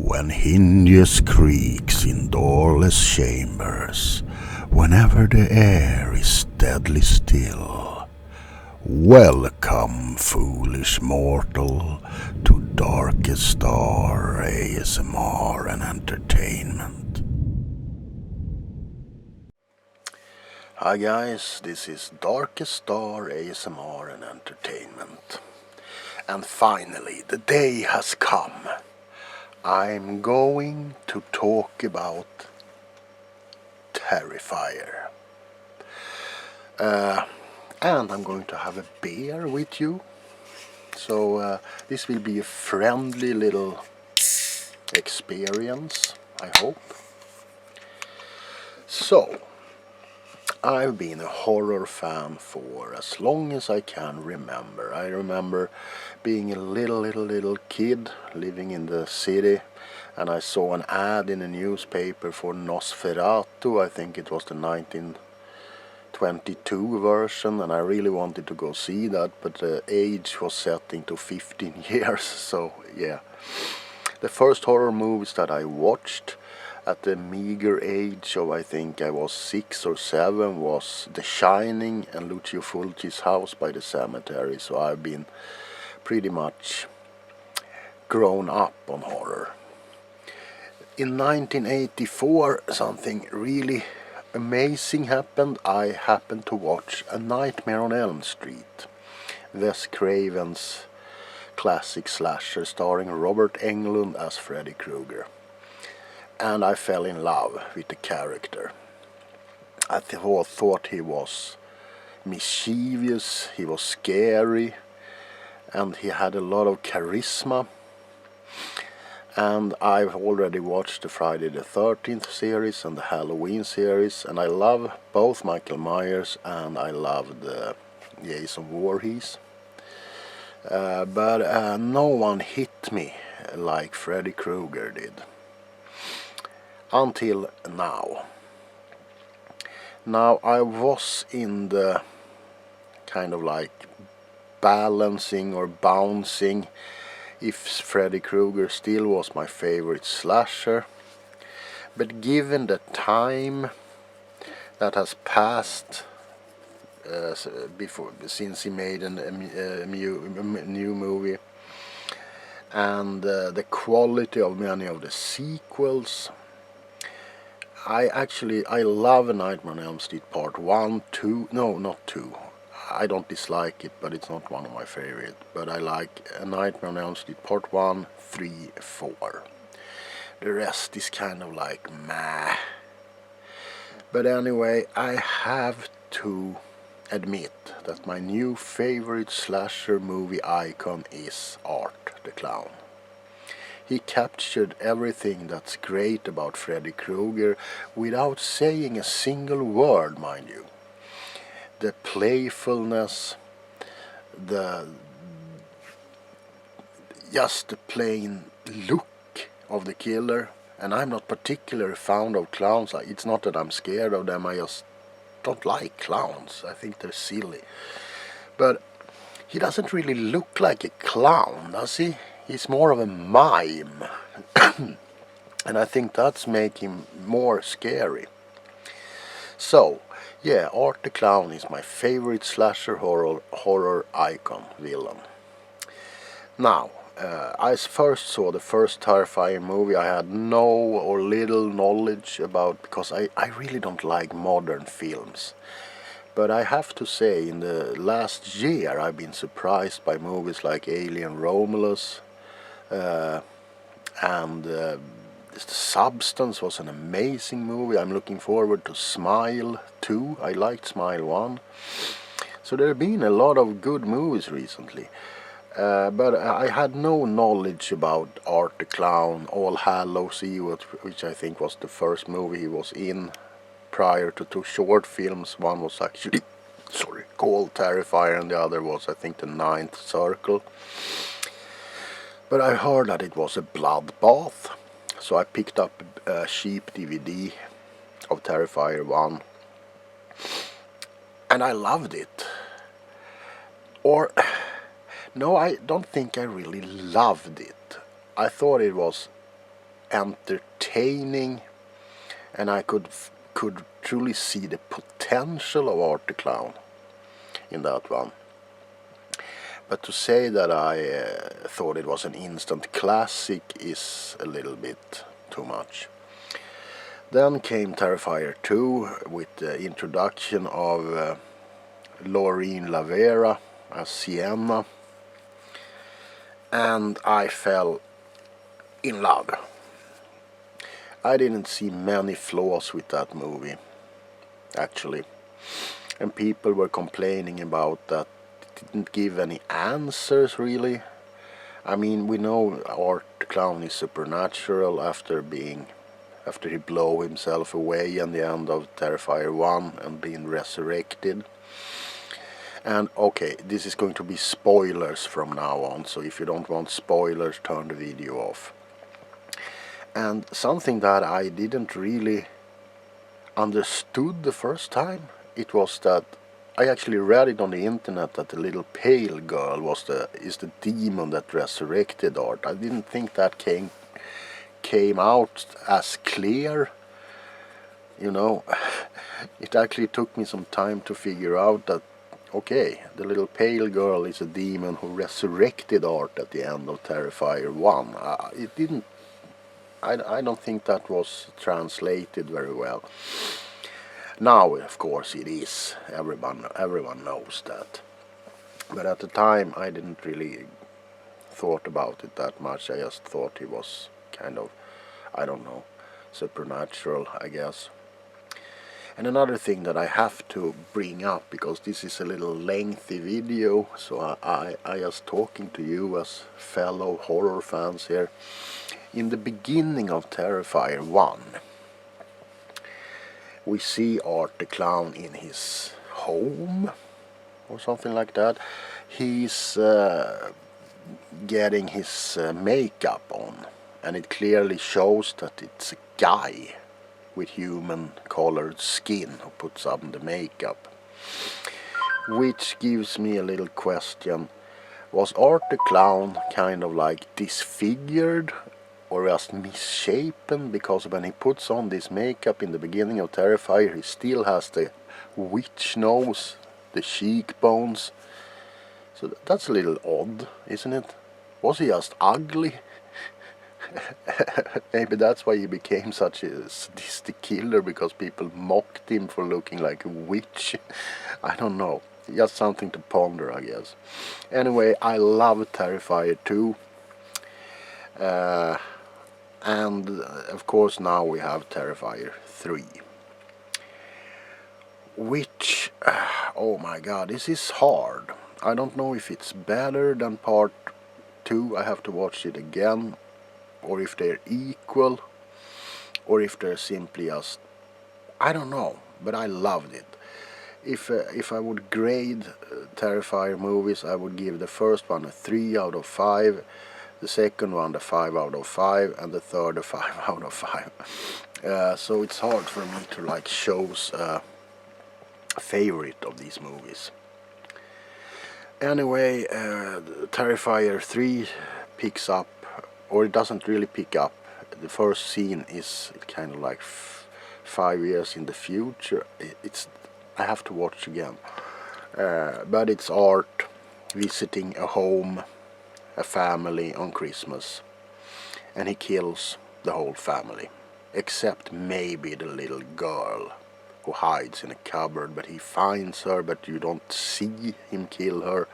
When hinges creaks in doorless chambers, whenever the air is deadly still, welcome, foolish mortal, to Darkest Star ASMR and Entertainment. Hi guys, this is Darkest Star ASMR and Entertainment. And finally, the day has come. I'm going to talk about TERRIFIER. And I'm going to have a beer with you. So this will be a friendly little experience, I hope. So, I've been a horror fan for as long as I can remember. I remember being a little kid living in the city, and I saw an ad in a newspaper for Nosferatu. I think it was the 1922 version, and I really wanted to go see that, but the age was setting to 15 years, so yeah. The first horror movies that I watched at the meager age of, I think I was 6 or 7, was The Shining and Lucio Fulci's House by the Cemetery. So I've been pretty much grown up on horror. In 1984 something really amazing happened. I happened to watch A Nightmare on Elm Street, Wes Craven's classic slasher starring Robert Englund as Freddy Krueger. And I fell in love with the character. I thought he was mischievous, he was scary, and he had a lot of charisma. And I've already watched the Friday the 13th series and the Halloween series, and I love both Michael Myers and I love the Jason Voorhees. But no one hit me like Freddy Krueger did. Until now. Now I was in the kind of like balancing or bouncing if Freddy Krueger still was my favorite slasher. But given the time that has passed since he made a new movie, and the quality of many of the sequels, I love A Nightmare on Elm Street Part 1, 2, no, not 2. I don't dislike it, but it's not one of my favorite. But I like A Nightmare on Elm Street Part 1, 3, 4. The rest is kind of like meh. But anyway, I have to admit that my new favorite slasher movie icon is Art the Clown. He captured everything that's great about Freddy Krueger without saying a single word, mind you. The playfulness, just the plain look of the killer. And I'm not particularly fond of clowns. It's not that I'm scared of them, I just don't like clowns. I think they're silly. But he doesn't really look like a clown, does he? He's more of a mime. And I think that's making him more scary. So, yeah, Art the Clown is my favorite slasher horror icon villain. Now, I first saw the first Terrifier movie. I had no or little knowledge about, because I really don't like modern films. But I have to say, in the last year I've been surprised by movies like Alien Romulus, and The Substance was an amazing movie. I'm looking forward to Smile 2. I liked Smile 1. So there have been a lot of good movies recently. But I had no knowledge about Art the Clown, All Hallows Eve, which I think was the first movie he was in prior to 2 short films. One was actually called Terrifier, and the other was, I think, The Ninth Circle. But I heard that it was a bloodbath, so I picked up a cheap DVD of Terrifier 1, and I loved it. Or, no, I don't think I really loved it. I thought it was entertaining, and I could truly see the potential of Art the Clown in that one. But to say that I thought it was an instant classic is a little bit too much. Then came Terrifier 2 with the introduction of Laureen Lavera as Sienna, and I fell in love. I didn't see many flaws with that movie, actually, and people were complaining about that it didn't give any answers, really. I mean, we know Art the Clown is supernatural after he blow himself away in the end of Terrifier 1 and being resurrected. And okay, this is going to be spoilers from now on, so if you don't want spoilers, turn the video off. And something that I didn't really understood the first time, it was that I actually read it on the internet that the little pale girl is the demon that resurrected Art. I didn't think that came out as clear, you know. It actually took me some time to figure out that, okay, the little pale girl is a demon who resurrected Art at the end of Terrifier 1. I don't think that was translated very well. Now, of course, it is. Everyone knows that. But at the time, I didn't really thought about it that much. I just thought he was kind of, I don't know, supernatural, I guess. And another thing that I have to bring up, because this is a little lengthy video, so I just talking to you as fellow horror fans here. In the beginning of Terrifier 1, we see Art the Clown in his home, or something like that. He's getting his makeup on, and it clearly shows that it's a guy with human colored skin who puts on the makeup, which gives me a little question. Was Art the Clown kind of like disfigured or just misshapen? Because when he puts on this makeup in the beginning of Terrifier, he still has the witch nose, the cheekbones. So that's a little odd, isn't it? Was he just ugly? Maybe that's why he became such a sadistic killer, because people mocked him for looking like a witch. I don't know. Just something to ponder, I guess. Anyway, I love Terrifier 2. And of course now we have Terrifier 3. Which, oh my god, this is hard. I don't know if it's better than part 2. I have to watch it again. Or if they're equal, or if they're simply just, I don't know, but I loved it. If I would grade Terrifier movies, I would give the first one a 3 out of 5, the second one a 5 out of 5, and the third a 5 out of 5. So it's hard for me to like choose a favorite of these movies. Anyway, Terrifier 3 picks up, or it doesn't really pick up. The first scene is kind of like 5 years in the future. I have to watch again. But it's Art visiting a home, a family on Christmas, and he kills the whole family, except maybe the little girl who hides in a cupboard. But he finds her, but you don't see him kill her,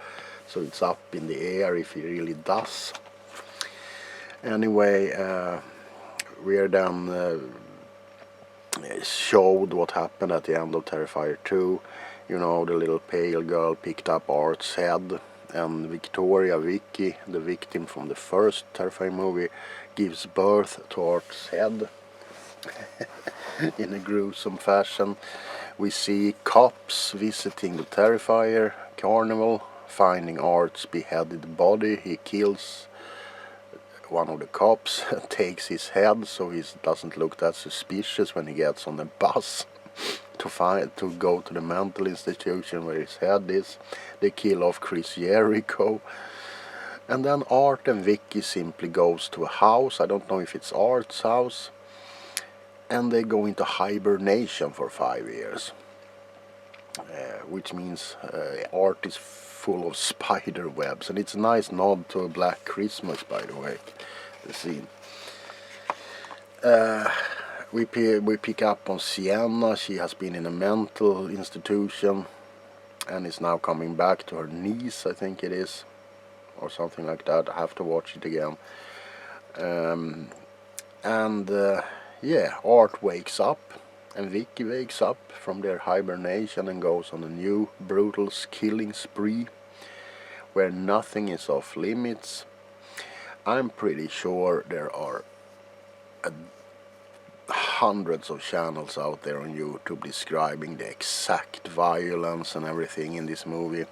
so it's up in the air if he really does. Anyway, we are then showed what happened at the end of Terrifier 2. You know, the little pale girl picked up Art's head, and Victoria, Vicky, the victim from the first Terrifier movie, gives birth to Art's head in a gruesome fashion. We see cops visiting the Terrifier carnival, finding Art's beheaded body. He kills one of the cops, takes his head so he doesn't look that suspicious when he gets on the bus to go to the mental institution where his head is. They kill off Chris Jericho. And then Art and Vicky simply goes to a house. I don't know if it's Art's house. And they go into hibernation for 5 years. Which means Art is full of spider webs. And it's a nice nod to a Black Christmas, by the way, the scene. We pick up on Sienna. She has been in a mental institution and is now coming back to her niece, I think it is, or something like that. I have to watch it again. Yeah, Art wakes up and Vicky wakes up from their hibernation and goes on a new brutal killing spree where nothing is off limits. I'm pretty sure there are hundreds of channels out there on YouTube describing the exact violence and everything in this movie,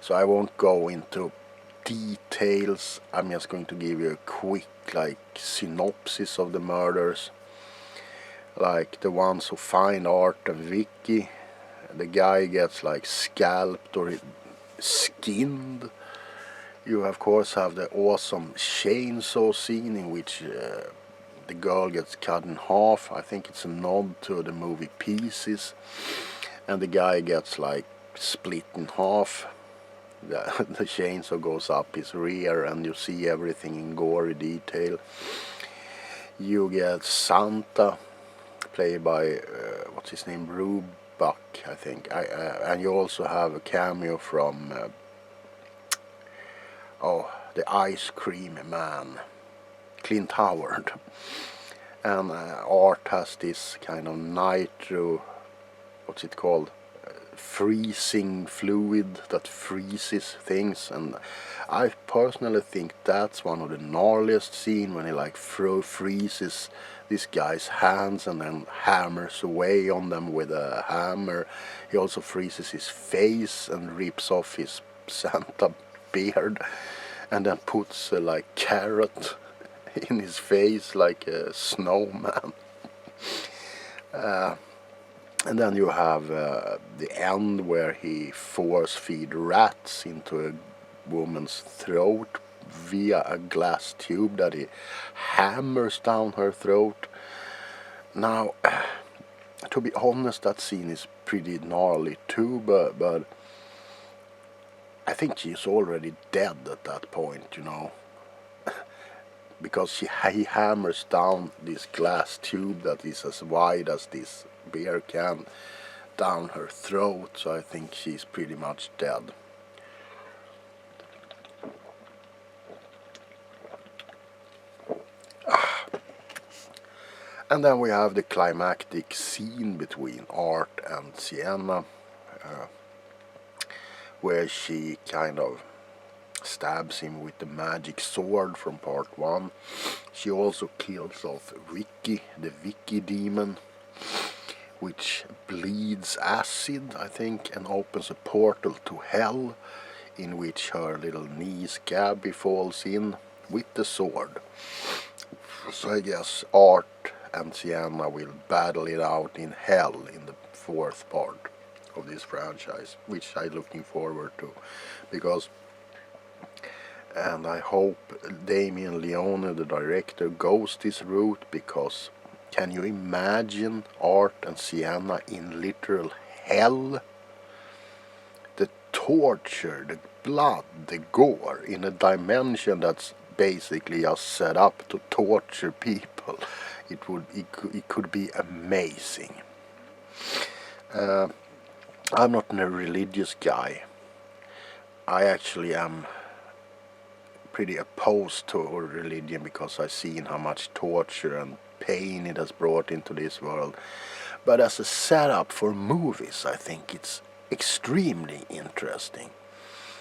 so I won't go into details. I'm just going to give you a quick synopsis of the murders. Like the ones who find Art and Vicky, the guy gets scalped or skinned. You of course have the awesome chainsaw scene in which the girl gets cut in half. I think it's a nod to the movie Pieces. And the guy gets split in half. The chainsaw goes up his rear and you see everything in gory detail. You get Santa, played by, what's his name, Bruback, I think. And you also have a cameo from, the Ice Cream Man, Clint Howard. And Art has this kind of nitro, what's it called, freezing fluid that freezes things, and I personally think that's one of the gnarliest scenes when he freezes this guy's hands and then hammers away on them with a hammer. He also freezes his face and rips off his Santa beard and then puts a carrot in his face like a snowman. And then you have the end where he force-feed rats into a woman's throat via a glass tube that he hammers down her throat. Now, to be honest, that scene is pretty gnarly too, but I think she's already dead at that point, because he hammers down this glass tube that is as wide as this beer can down her throat, so I think she's pretty much dead. And then we have the climactic scene between Art and Sienna, where she kind of stabs him with the magic sword from part 1. She also kills off Vicky, the Vicky demon, which bleeds acid, I think, and opens a portal to hell, in which her little niece Gabby falls in with the sword. So I guess Art and Sienna will battle it out in hell in the 4th part of this franchise, which I'm looking forward to, because, and I hope Damien Leone, the director, goes this route, because can you imagine Art and Sienna in literal hell? The torture, the blood, the gore in a dimension that's basically just set up to torture people. It could be amazing. I'm not a religious guy. I actually am pretty opposed to religion because I've seen how much torture and pain it has brought into this world. But as a setup for movies, I think it's extremely interesting.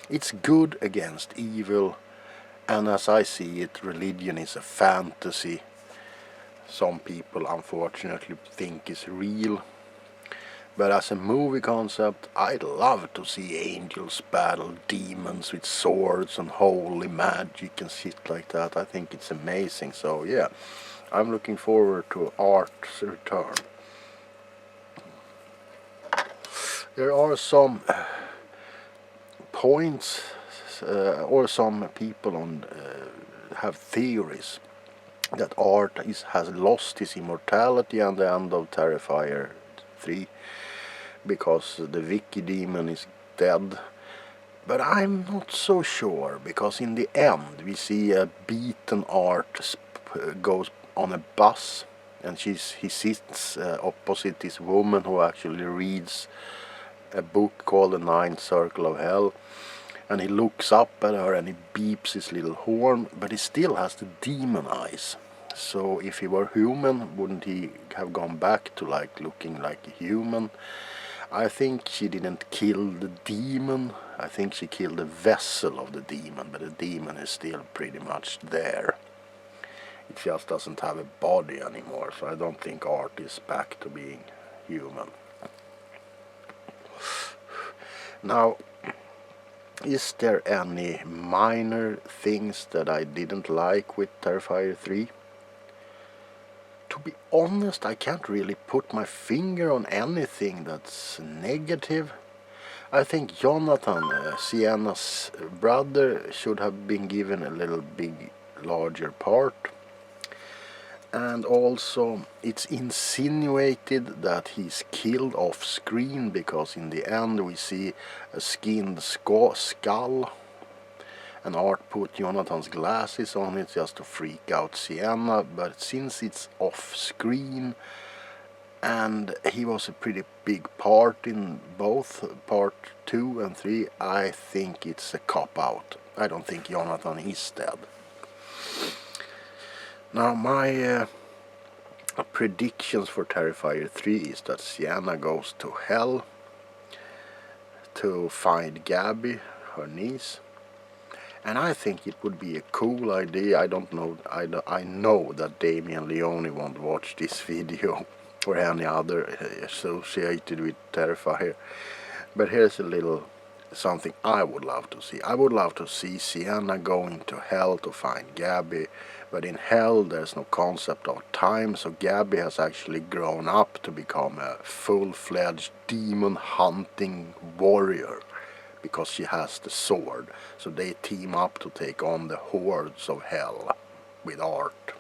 It's good against evil, and as I see it, religion is a fantasy. Some people unfortunately think it's real. But as a movie concept, I'd love to see angels battle demons with swords and holy magic and shit like that. I think it's amazing. So yeah, I'm looking forward to Art's return. There are some points or some people have theories that Art has lost his immortality at the end of Terrifier 3 because the Vicky demon is dead. But I'm not so sure, because in the end we see a beaten Art goes on a bus, and he sits opposite this woman who actually reads a book called The Ninth Circle of Hell, and he looks up at her and he beeps his little horn, but he still has the demon eyes. So if he were human, wouldn't he have gone back to like looking like a human? I think she didn't kill the demon. I think she killed the vessel of the demon, but the demon is still pretty much there. It just doesn't have a body anymore, so I don't think Art is back to being human. Now, is there any minor things that I didn't like with Terrifier 3? To be honest, I can't really put my finger on anything that's negative. I think Jonathan, Sienna's brother, should have been given a little larger part. And also, it's insinuated that he's killed off screen, because in the end we see a skinned skull. And Art put Jonathan's glasses on it just to freak out Sienna, but since it's off screen and he was a pretty big part in both part 2 and 3, I think it's a cop-out. I don't think Jonathan is dead. Now my predictions for Terrifier 3 is that Sienna goes to hell to find Gabby, her niece. And I think it would be a cool idea. I don't know. I know that Damien Leone won't watch this video or any other associated with Terrifier. But here's a little something I would love to see. I would love to see Sienna going to hell to find Gabby. But in hell there's no concept of time, so Gabby has actually grown up to become a full-fledged demon-hunting warrior, because she has the sword. So they team up to take on the hordes of hell with Art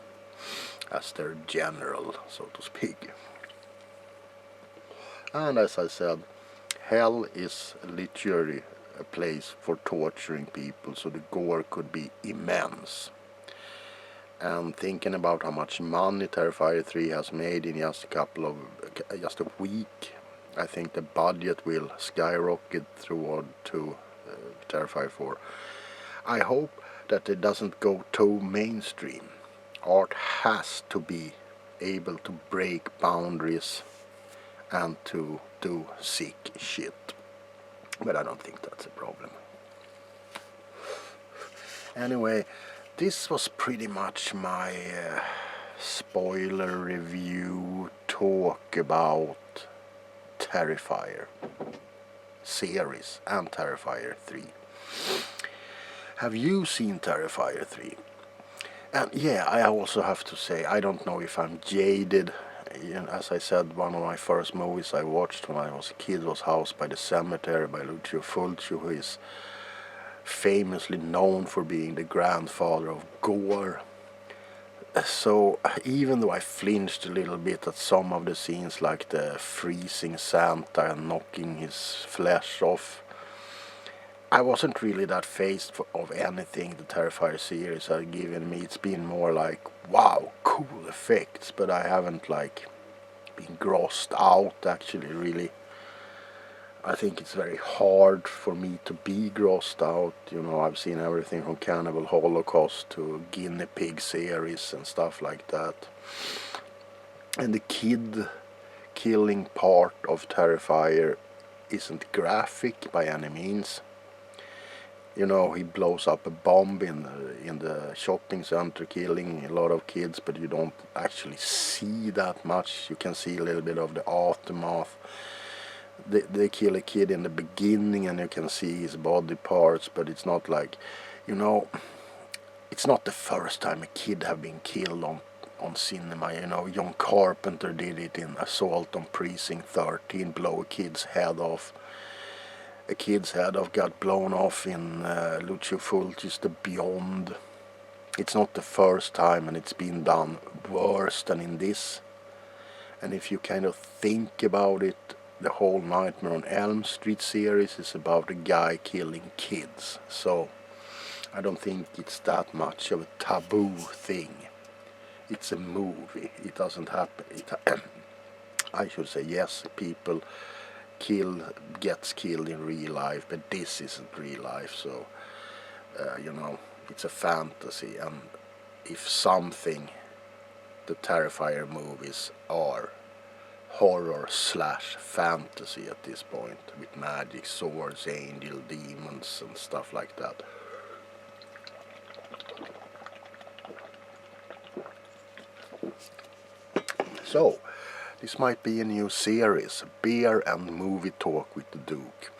as their general, so to speak. And as I said, hell is literally a place for torturing people, so the gore could be immense. And thinking about how much money Terrifier 3 has made in just a week, I think the budget will skyrocket toward to Terrifier 4. I hope that it doesn't go too mainstream. Art has to be able to break boundaries and to do sick shit. But I don't think that's a problem. Anyway, this was pretty much my spoiler review talk about Terrifier series and Terrifier 3. Have you seen Terrifier 3? And yeah, I also have to say, I don't know if I'm jaded. As I said, one of my first movies I watched when I was a kid was House by the Cemetery by Lucio Fulci, who is famously known for being the grandfather of gore. So even though I flinched a little bit at some of the scenes, like the freezing Santa and knocking his flesh off, I wasn't really that fazed of anything the Terrifier series had given me. It's been more like, wow, cool effects, but I haven't like been grossed out actually, really. I think it's very hard for me to be grossed out. You know, I've seen everything from Cannibal Holocaust to Guinea Pig series and stuff like that. And the kid killing part of Terrifier isn't graphic by any means. You know, he blows up a bomb in the shopping center, killing a lot of kids, but you don't actually see that much. You can see a little bit of the aftermath. They kill a kid in the beginning and you can see his body parts, but it's not like, you know, it's not the first time a kid have been killed on cinema. You know, John Carpenter did it in Assault on Precinct 13, blow a kid's head off. a kid's head off got blown off in Lucio Fulci's The Beyond. It's not the first time, and it's been done worse than in this. And if you kind of think about it, the whole Nightmare on Elm Street series is about a guy killing kids. So I don't think it's that much of a taboo thing. It's a movie. It doesn't happen. I should say, yes, people gets killed in real life, but this isn't real life. So it's a fantasy, and if something, the Terrifier movies are horror / fantasy at this point, with magic, swords, angel, demons and stuff like that. So this might be a new series, Beer and Movie Talk with the Duke.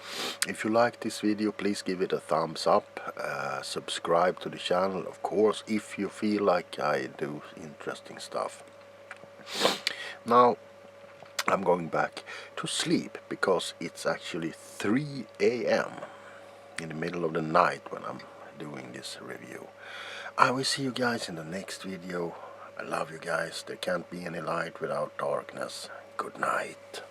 If you like this video, please give it a thumbs up, subscribe to the channel, of course, if you feel like I do interesting stuff. Now I'm going back to sleep, because it's actually 3 AM in the middle of the night when I'm doing this review. I will see you guys in the next video. I love you guys. There can't be any light without darkness. Good night.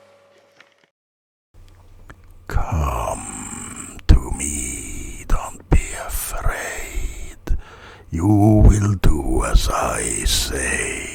Come to me, don't be afraid. You will do as I say.